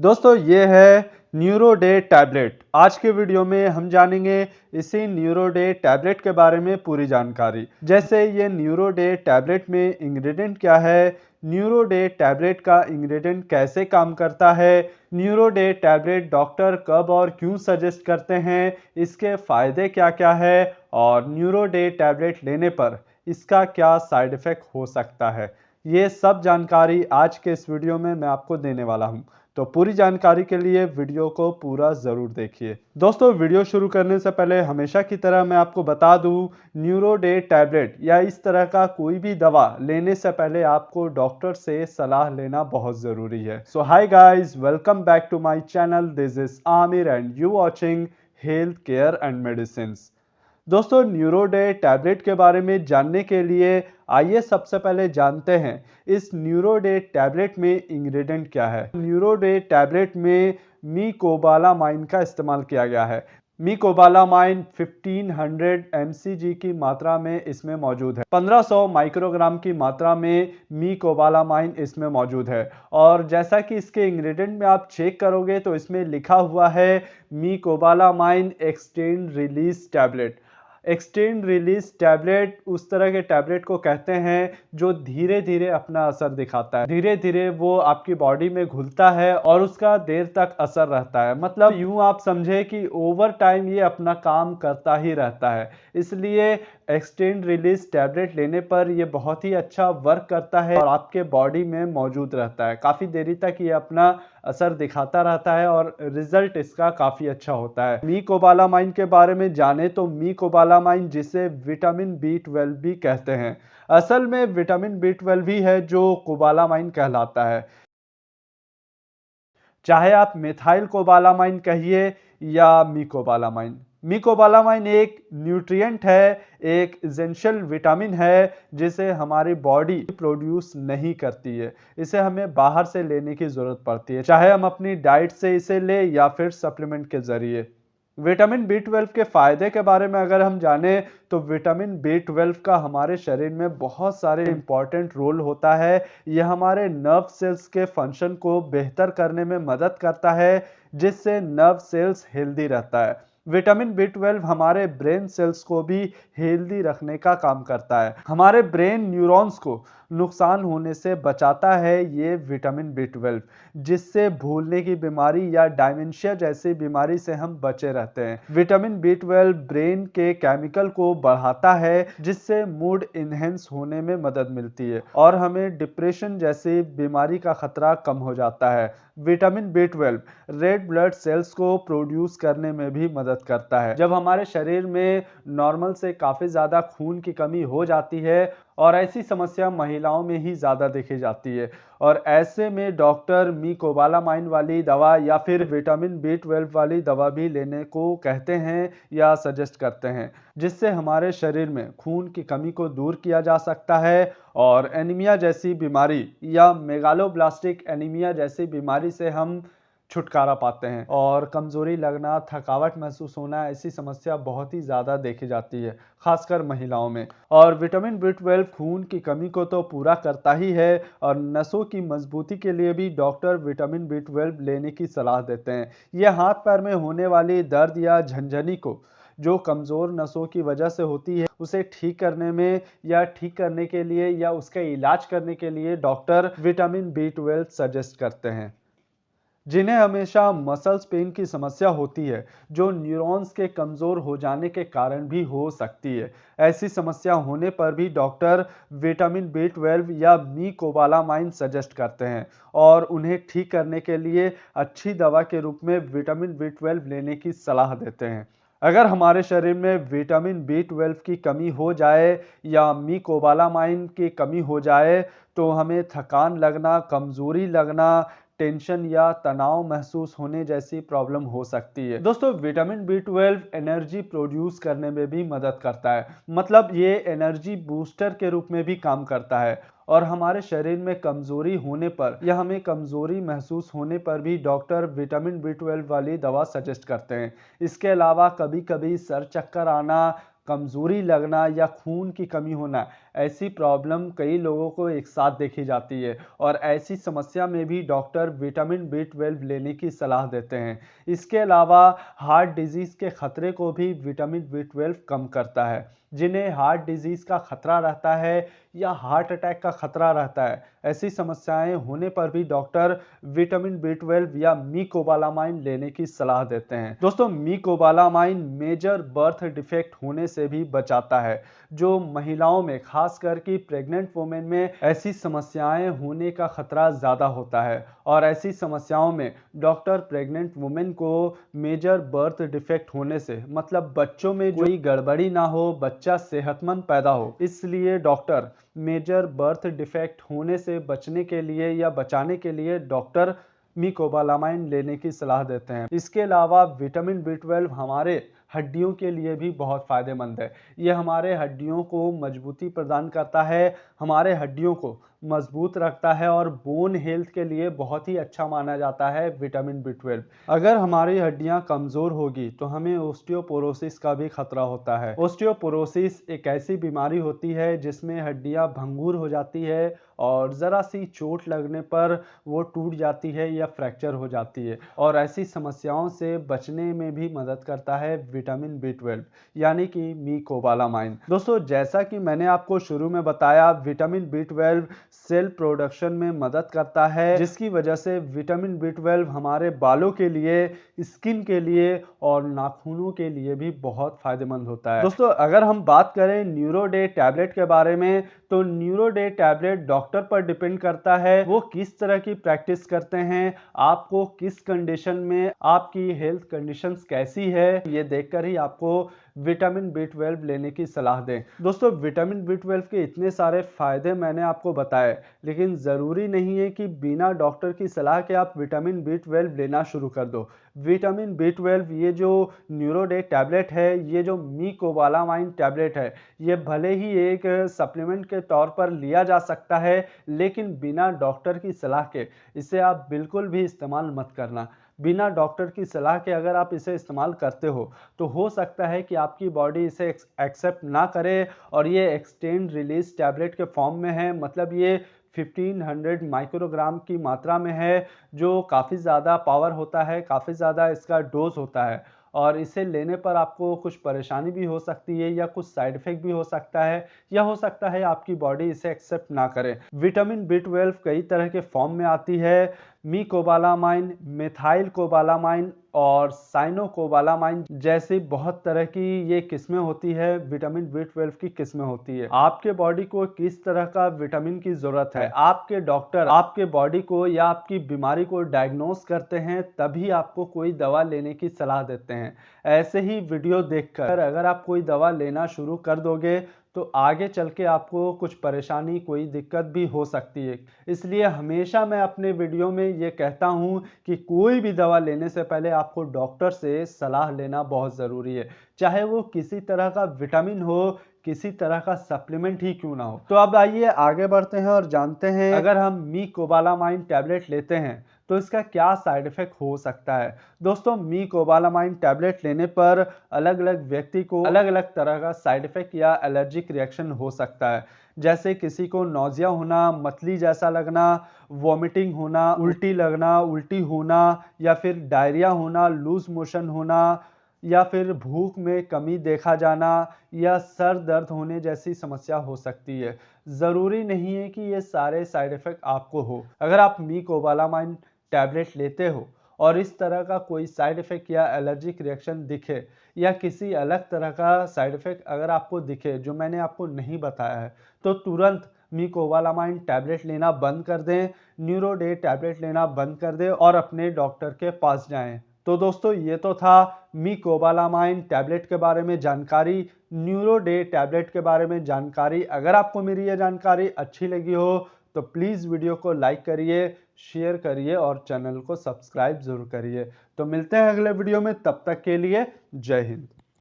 दोस्तों ये है न्यूरो डे टैबलेट। आज के वीडियो में हम जानेंगे इसी न्यूरो डे टैबलेट के बारे में पूरी जानकारी। जैसे ये न्यूरो डे टैबलेट में इंग्रेडिएंट क्या है, न्यूरो डे टैबलेट का इंग्रेडिएंट कैसे काम करता है, न्यूरो डे टैबलेट डॉक्टर कब और क्यों सजेस्ट करते हैं, इसके फायदे क्या क्या है और न्यूरो डे टैबलेट लेने पर इसका क्या साइड इफेक्ट हो सकता है, ये सब जानकारी आज के इस वीडियो में मैं आपको देने वाला हूं। तो पूरी जानकारी के लिए वीडियो को पूरा जरूर देखिए। दोस्तों वीडियो शुरू करने से पहले हमेशा की तरह मैं आपको बता दूं, न्यूरो डे टैबलेट या इस तरह का कोई भी दवा लेने से पहले आपको डॉक्टर से सलाह लेना बहुत जरूरी है। So hi guys, welcome back to my channel. This is Aamir and you watching health care and medicine. दोस्तों न्यूरो डे टैबलेट के बारे में जानने के लिए आइए सबसे पहले जानते हैं इस न्यूरो डे टैबलेट में इंग्रेडिएंट क्या है। न्यूरो डे टैबलेट में मीकोबालामाइन का इस्तेमाल किया गया है। मीकोबालामाइन 1500 mcg की मात्रा में इसमें मौजूद है। 1500 माइक्रोग्राम की मात्रा में मीकोबालामाइन इसमें मौजूद है। और जैसा कि इसके इंग्रेडिएंट में आप चेक करोगे तो इसमें लिखा हुआ है mecobalamin extend release tablet. Extend release tablet उस तरह के टैबलेट को कहते हैं जो धीरे धीरे अपना असर दिखाता है, धीरे धीरे वो आपकी बॉडी में घुलता है और उसका देर तक असर रहता है। मतलब यूं आप समझे कि ओवर टाइम ये अपना काम करता ही रहता है। इसलिए एक्सटेंड रिलीज टैबलेट लेने पर ये बहुत ही अच्छा वर्क करता है और आपके बॉडी में मौजूद रहता है, काफी देरी तक ये अपना असर दिखाता रहता है और रिजल्ट इसका काफी अच्छा होता है। मीकोबालामाइन के बारे में जाने तो मीकोबालामाइन जिसे विटामिन B12 भी कहते हैं, असल में विटामिन B12 ही है जो कोबालामाइन कहलाता है। चाहे आप मिथाइल कोबालामाइन कहिए या मीकोबालामाइन। मीकोबालामाइन एक न्यूट्रिएंट है, एक एसेंशियल विटामिन है जिसे हमारी बॉडी प्रोड्यूस नहीं करती है। इसे हमें बाहर से लेने की जरूरत पड़ती है, चाहे हम अपनी डाइट से इसे ले या फिर सप्लीमेंट के जरिए। विटामिन B12 के फायदे के बारे में अगर हम जाने तो विटामिन B12 का हमारे शरीर में बहुत सारे इंपॉर्टेंट रोल होता है। यह हमारे नर्व सेल्स के फंक्शन को बेहतर करने में मदद करता है, जिससे नर्व सेल्स हेल्दी रहता है। विटामिन B12 हमारे ब्रेन सेल्स को भी हेल्दी रखने का काम करता है। हमारे ब्रेन न्यूरॉन्स को नुकसान होने से बचाता है ये विटामिन B12, जिससे भूलने की बीमारी या डायमेंशिया जैसी बीमारी से हम बचे रहते हैं। विटामिन B12 ब्रेन के केमिकल को बढ़ाता है, जिससे मूड इनहेंस होने में मदद मिलती है और हमें डिप्रेशन जैसी बीमारी का खतरा कम हो जाता है। Vitamin B12 red blood cells को प्रोड्यूस करने में भी मदद करता है। जब हमारे शरीर में नॉर्मल से काफी ज्यादा खून की कमी हो जाती है, और ऐसी समस्या महिलाओं में ही ज्यादा देखी जाती है, और ऐसे में डॉक्टर मीकोबालामाइन वाली दवा या फिर विटामिन B12 वाली दवा भी लेने को कहते हैं या सजेस्ट करते हैं, जिससे हमारे शरीर में खून की कमी को दूर किया जा सकता है और एनीमिया जैसी बीमारी या मेगालोब्लास्टिक एनीमिया जैसी बीमारी से हम छुटकारा पाते हैं। और कमजोरी लगना, थकावट महसूस होना, ऐसी समस्या बहुत ही ज्यादा देखी जाती है, खासकर महिलाओं में। और विटामिन B12 खून की कमी को तो पूरा करता ही है, और नसों की मजबूती के लिए भी डॉक्टर विटामिन B12 लेने की सलाह देते हैं। यह हाथ पैर में होने वाली दर्द या झंझनी को, जो कमजोर नसों की वजह से होती है, उसे ठीक करने में या ठीक करने के लिए या उसका इलाज करने के लिए डॉक्टर विटामिन B12 सजेस्ट करते हैं। जिन्हें हमेशा मसल्स पेन की समस्या होती है, जो न्यूरॉन्स के कमजोर हो जाने के कारण भी हो सकती है, ऐसी समस्या होने पर भी डॉक्टर विटामिन B12 या मीकोबालामाइन सजेस्ट करते हैं और उन्हें ठीक करने के लिए अच्छी दवा के रूप में विटामिन B12 लेने की सलाह देते हैं। अगर हमारे शरीर में विटामिन B12 की कमी हो जाए या मीकोबालामाइन की कमी हो जाए तो हमें थकान लगना, कमजोरी लगना, टेंशन या तनाव महसूस होने जैसी प्रॉब्लम हो सकती है। दोस्तों विटामिन B12 एनर्जी प्रोड्यूस करने में भी मदद करता है, मतलब ये एनर्जी बूस्टर के रूप में भी काम करता है। और हमारे शरीर में कमजोरी होने पर या हमें कमजोरी महसूस होने पर भी डॉक्टर विटामिन B12 वाली दवा सजेस्ट करते हैं। इसके अलावा कभी कभी सर चक्कर आना, कमजोरी लगना या खून की कमी होना, ऐसी प्रॉब्लम कई लोगों को एक साथ देखी जाती है और ऐसी समस्या में भी डॉक्टर विटामिन B12 लेने की सलाह देते हैं। इसके अलावा हार्ट डिजीज़ के खतरे को भी विटामिन B12 कम करता है। जिन्हें हार्ट डिजीज़ का खतरा रहता है या हार्ट अटैक का खतरा रहता है, ऐसी समस्याएं होने पर भी डॉक्टर विटामिन B12 या मीकोबालामाइन लेने की सलाह देते हैं। दोस्तों, मीकोबालामाइन मेजर बर्थ डिफेक्ट होने से भी बचाता है, जो महिलाओं में खासकर कि प्रेग्नेंट वुमेन में ऐसी समस्याएं होने का खतरा ज़्यादा होता है और ऐसी समस्याओं में डॉक्टर प्रेग्नेंट वुमेन को मेजर बर्थ डिफेक्ट होने से, मतलब बच्चों में कोई गड़बड़ी ना हो, बच्चा सेहतमंद पैदा हो, इसलिए डॉक्टर मेजर बर्थ डिफेक्ट होने से बचने के लिए या बचाने के लिए डॉक्टर मीकोबालामाइन लेने की सलाह देते हैं। इसके अलावा विटामिन B12 हमारे हड्डियों के लिए भी बहुत फ़ायदेमंद है। ये हमारे हड्डियों को मजबूती प्रदान करता है, हमारे हड्डियों को मजबूत रखता है और बोन हेल्थ के लिए बहुत ही अच्छा माना जाता है विटामिन B12। अगर हमारी हड्डियां कमज़ोर होगी तो हमें ओस्टियोपोरोसिस का भी खतरा होता है। ओस्टियोपोरोसिस एक ऐसी बीमारी होती है जिसमें हड्डियां भंगुर हो जाती है और ज़रा सी चोट लगने पर वो टूट जाती है या फ्रैक्चर हो जाती है और ऐसी समस्याओं से बचने में भी मदद करता है विटामिन B12 यानी कि मीकोबालामाइन। दोस्तों, जैसा कि मैंने आपको शुरू में बताया, विटामिन B12 सेल प्रोडक्शन में मदद करता है, जिसकी वजह से विटामिन B12 हमारे बालों के लिए, स्किन के लिए और नाखूनों के लिए भी बहुत फायदेमंद होता है। दोस्तों, अगर हम बात करें न्यूरो डे टैबलेट के बारे में, तो न्यूरो डे टैबलेट डॉक्टर पर डिपेंड करता है वो किस तरह की प्रैक्टिस करते हैं, आपको किस कंडीशन में, आपकी हेल्थ कंडीशंस कैसी है, ये देखकर ही आपको विटामिन B12 लेने की सलाह दें। दोस्तों, विटामिन B12 के इतने सारे फायदे मैंने आपको बताए, लेकिन ज़रूरी नहीं है कि बिना डॉक्टर की सलाह के आप विटामिन B12 लेना शुरू कर दो। विटामिन B12 ये जो न्यूरो डे टैबलेट है, ये जो मीकोबालामाइन टैबलेट है, ये भले ही एक सप्लीमेंट के तौर पर लिया जा सकता है, लेकिन बिना डॉक्टर की सलाह के इसे आप बिल्कुल भी इस्तेमाल मत करना। बिना डॉक्टर की सलाह के अगर आप इसे इस्तेमाल करते हो तो सकता है कि आपकी बॉडी इसे एक्सेप्ट ना करे और ये एक्सटेंड रिलीज टैबलेट के फॉर्म में है, मतलब ये 1500 माइक्रोग्राम की मात्रा में है, जो काफ़ी ज़्यादा पावर होता है, काफ़ी ज़्यादा इसका डोज होता है और इसे लेने पर आपको कुछ परेशानी भी हो सकती है या कुछ साइड इफेक्ट भी हो सकता है या हो सकता है आपकी बॉडी इसे एक्सेप्ट ना करे। विटामिन B12 कई तरह के फॉर्म में आती है, मीकोबालामाइन, मिथाइल कोबालामाइन और साइनोकोबालामाइन जैसी बहुत तरह की ये किस्में होती है, विटामिन B12 की किस्में होती है। आपके बॉडी को किस तरह का विटामिन की जरूरत है, आपके डॉक्टर आपके बॉडी को या आपकी बीमारी को डायग्नोस करते हैं, तभी आपको कोई दवा लेने की सलाह देते हैं। ऐसे ही वीडियो देखकर अगर आप कोई दवा लेना शुरू कर दोगे तो आगे चल के आपको कुछ परेशानी, कोई दिक्कत भी हो सकती है। इसलिए हमेशा मैं अपने वीडियो में ये कहता हूँ कि कोई भी दवा लेने से पहले आपको डॉक्टर से सलाह लेना बहुत ज़रूरी है, चाहे वो किसी तरह का विटामिन हो, किसी तरह का सप्लीमेंट ही क्यों ना हो। तो अब आइए आगे बढ़ते हैं और जानते हैं, अगर हम मीकोबालामाइन टैबलेट लेते हैं तो इसका क्या साइड इफेक्ट हो सकता है। दोस्तों, मीकोबालामाइन टैबलेट लेने पर अलग अलग व्यक्ति को अलग अलग तरह का साइड इफेक्ट या एलर्जिक रिएक्शन हो सकता है, जैसे किसी को नौजिया होना, मतली जैसा लगना, वॉमिटिंग होना, उल्टी लगना, उल्टी होना या फिर डायरिया होना, लूज मोशन होना या फिर भूख में कमी देखा जाना या सर दर्द होने जैसी समस्या हो सकती है। ज़रूरी नहीं है कि ये सारे साइड इफ़ेक्ट आपको हो। अगर आप मीकोबालामाइन टैबलेट लेते हो और इस तरह का कोई साइड इफ़ेक्ट या एलर्जिक रिएक्शन दिखे या किसी अलग तरह का साइड इफ़ेक्ट अगर आपको दिखे जो मैंने आपको नहीं बताया है, तो तुरंत मीकोबालामाइन टैबलेट लेना बंद कर दें, न्यूरो डे टैबलेट लेना बंद कर दें और अपने डॉक्टर के पास जाएं। तो दोस्तों, ये तो था मीकोबालामाइन टैबलेट के बारे में जानकारी, न्यूरो डे टैबलेट के बारे में जानकारी। अगर आपको मेरी ये जानकारी अच्छी लगी हो तो प्लीज़ वीडियो को लाइक करिए, शेयर करिए और चैनल को सब्सक्राइब ज़रूर करिए। तो मिलते हैं अगले वीडियो में, तब तक के लिए जय हिंद।